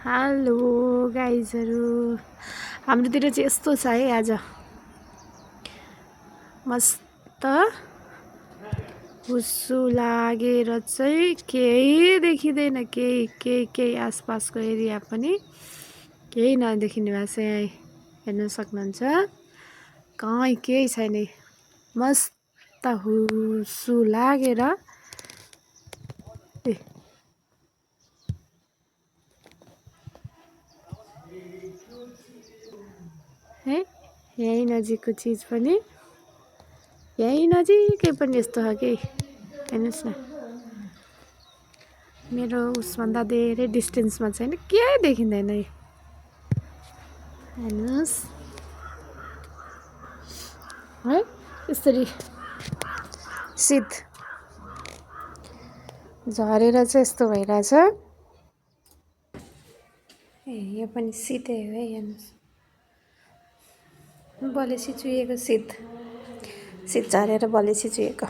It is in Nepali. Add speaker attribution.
Speaker 1: हेलो गाइजहरू, हाम्रोतिर चाहिँ यस्तो छ है। आज मस्त हुस्सु लागेर चाहिँ केही देखिँदैन, केही आसपासको एरिया पनि केही नदेखिने भएको छ। यहाँ हेर्न सक्नुहुन्छ, कहीँ केही छैन। मस्त हुस्सु लागेर है यही नजिकको चिज पनि यही नजिकै पनि यस्तो छ कि हेर्नुहोस् न। मेरो उसभन्दा धेरै डिस्टेन्समा छैन, केही देखिँदैन। हेर्नुहोस् है, यसरी शीत झरेर चाहिँ यस्तो भइरहेछ। यो पनि शीतै हो है। हेर्नुहोस्, बलेसी चुहिएको शीत झरेर बलेसी चुहिएको।